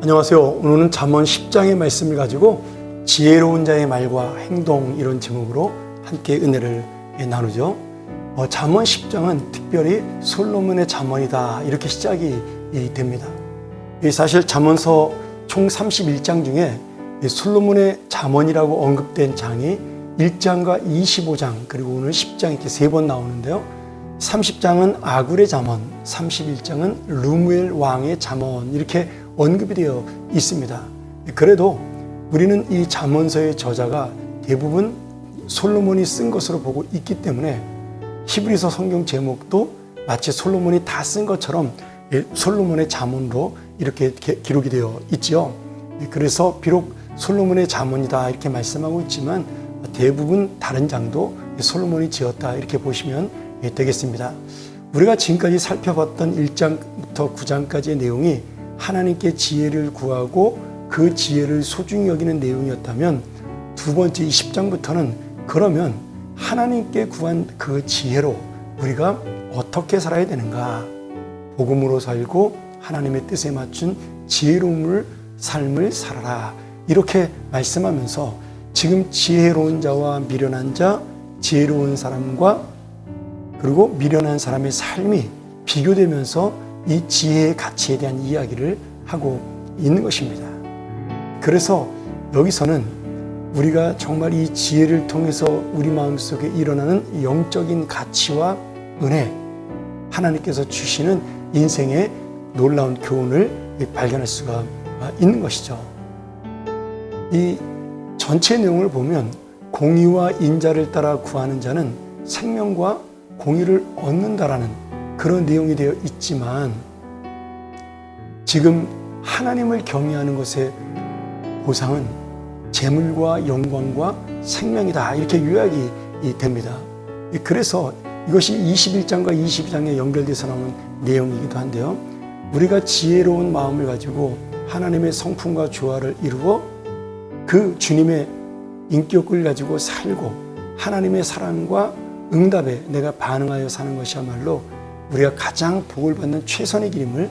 안녕하세요. 오늘은 잠언 10장의 말씀을 가지고 지혜로운 자의 말과 행동 이런 제목으로 함께 은혜를 나누죠. 잠언 10장은 특별히 솔로몬의 잠언이다 이렇게 시작이 됩니다. 사실 잠언서 총 31장 중에 솔로몬의 잠언이라고 언급된 장이 1장과 25장 그리고 오늘 10장 이렇게 3번 나오는데요. 30장은 아굴의 잠언, 31장은 르무엘 왕의 잠언 이렇게 언급이 되어 있습니다. 그래도 우리는 이 잠언서의 저자가 대부분 솔로몬이 쓴 것으로 보고 있기 때문에 히브리서 성경 제목도 마치 솔로몬이 다 쓴 것처럼 솔로몬의 잠언으로 이렇게 기록이 되어 있죠. 그래서 비록 솔로몬의 잠언이다 이렇게 말씀하고 있지만 대부분 다른 장도 솔로몬이 지었다 이렇게 보시면 되겠습니다. 우리가 지금까지 살펴봤던 1장부터 9장까지의 내용이 하나님께 지혜를 구하고 그 지혜를 소중히 여기는 내용이었다면 두 번째 20장부터는 그러면 하나님께 구한 그 지혜로 우리가 어떻게 살아야 되는가, 복음으로 살고 하나님의 뜻에 맞춘 지혜로운 삶을 살아라 이렇게 말씀하면서 지금 지혜로운 자와 미련한 자, 지혜로운 사람과 그리고 미련한 사람의 삶이 비교되면서 이 지혜의 가치에 대한 이야기를 하고 있는 것입니다. 그래서 여기서는 우리가 정말 이 지혜를 통해서 우리 마음속에 일어나는 영적인 가치와 은혜, 하나님께서 주시는 인생의 놀라운 교훈을 발견할 수가 있는 것이죠. 이 전체 내용을 보면 공의와 인자를 따라 구하는 자는 생명과 공의를 얻는다라는 그런 내용이 되어 있지만 지금 하나님을 경외하는 것의 보상은 재물과 영광과 생명이다 이렇게 요약이 됩니다. 그래서 이것이 21장과 22장에 연결돼서 나오는 내용이기도 한데요. 우리가 지혜로운 마음을 가지고 하나님의 성품과 조화를 이루어 그 주님의 인격을 가지고 살고 하나님의 사랑과 응답에 내가 반응하여 사는 것이야말로 우리가 가장 복을 받는 최선의 길임을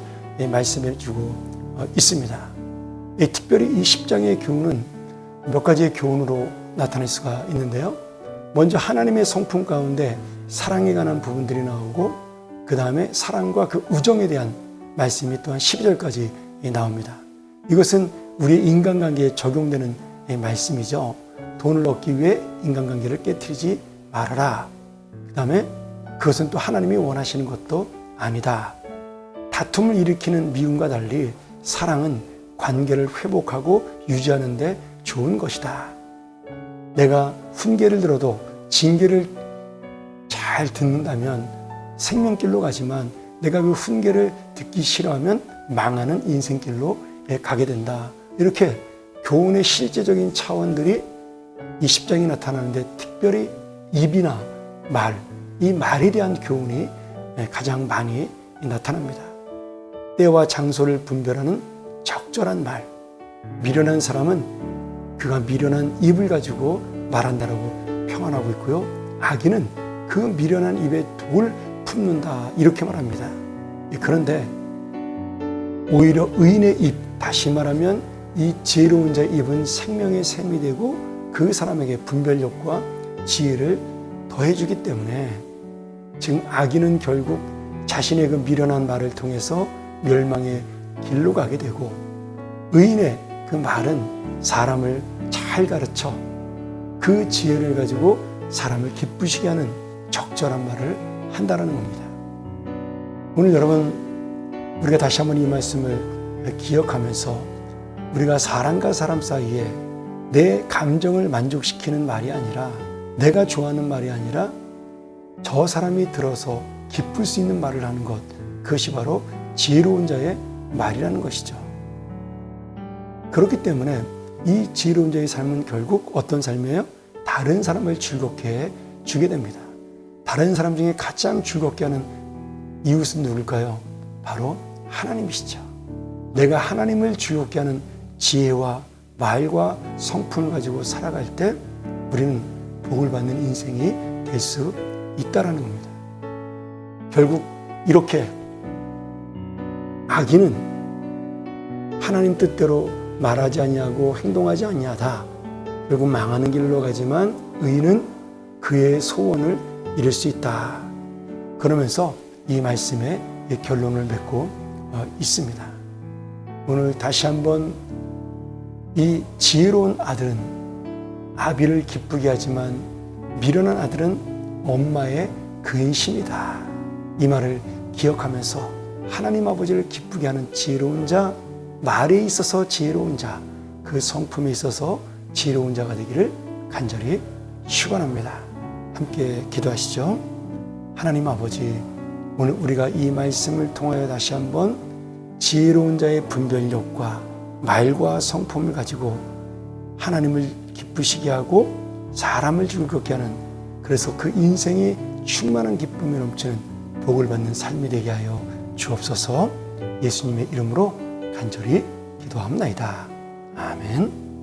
말씀해 주고 있습니다. 특별히 이 10장의 교훈은 몇 가지의 교훈으로 나타날 수가 있는데요. 먼저 하나님의 성품 가운데 사랑에 관한 부분들이 나오고 그 다음에 사랑과 그 우정에 대한 말씀이 또한 12절까지 나옵니다. 이것은 우리의 인간관계에 적용되는 말씀이죠. 돈을 얻기 위해 인간관계를 깨트리지 말아라. 그 다음에 그것은 또 하나님이 원하시는 것도 아니다. 다툼을 일으키는 미움과 달리 사랑은 관계를 회복하고 유지하는 데 좋은 것이다. 내가 훈계를 들어도 징계를 잘 듣는다면 생명길로 가지만 내가 그 훈계를 듣기 싫어하면 망하는 인생길로 가게 된다. 이렇게 교훈의 실제적인 차원들이 이 10장에 나타나는데 특별히 입이나 말, 이 말에 대한 교훈이 가장 많이 나타납니다. 때와 장소를 분별하는 적절한 말. 미련한 사람은 그가 미련한 입을 가지고 말한다라고 평안하고 있고요. 악인은 그 미련한 입에 독을 품는다 이렇게 말합니다. 그런데 오히려 의인의 입, 다시 말하면 이 지혜로운 자의 입은 생명의 샘이 되고 그 사람에게 분별력과 지혜를 더해주기 때문에 지금 악인은 결국 자신의 그 미련한 말을 통해서 멸망의 길로 가게 되고 의인의 그 말은 사람을 잘 가르쳐 그 지혜를 가지고 사람을 기쁘시게 하는 적절한 말을 한다는 겁니다. 오늘 여러분 우리가 다시 한번 이 말씀을 기억하면서 우리가 사람과 사람 사이에 내 감정을 만족시키는 말이 아니라 내가 좋아하는 말이 아니라 저 사람이 들어서 기쁠 수 있는 말을 하는 것, 그것이 바로 지혜로운 자의 말이라는 것이죠. 그렇기 때문에 이 지혜로운 자의 삶은 결국 어떤 삶이에요? 다른 사람을 즐겁게 해주게 됩니다. 다른 사람 중에 가장 즐겁게 하는 이웃은 누굴까요? 바로 하나님이시죠. 내가 하나님을 즐겁게 하는 지혜와 말과 성품을 가지고 살아갈 때 우리는 복을 받는 인생이 될 수 있다라는 겁니다. 결국 이렇게 악인은 하나님 뜻대로 말하지 아니하고 행동하지 아니하다. 결국 망하는 길로 가지만 의인은 그의 소원을 이룰 수 있다. 그러면서 이 말씀에 결론을 맺고 있습니다. 오늘 다시 한번 이 지혜로운 아들은 아비를 기쁘게 하지만 미련한 아들은 엄마의 근심이다. 이 말을 기억하면서 하나님 아버지를 기쁘게 하는 지혜로운 자, 말에 있어서 지혜로운 자, 그 성품에 있어서 지혜로운 자가 되기를 간절히 축원합니다. 함께 기도하시죠. 하나님 아버지, 오늘 우리가 이 말씀을 통하여 다시 한번 지혜로운 자의 분별력과 말과 성품을 가지고 하나님을 기쁘시게 하고 사람을 즐겁게 하는, 그래서 그 인생이 충만한 기쁨이 넘치는 복을 받는 삶이 되게 하여 주옵소서. 예수님의 이름으로 간절히 기도합나이다. 아멘.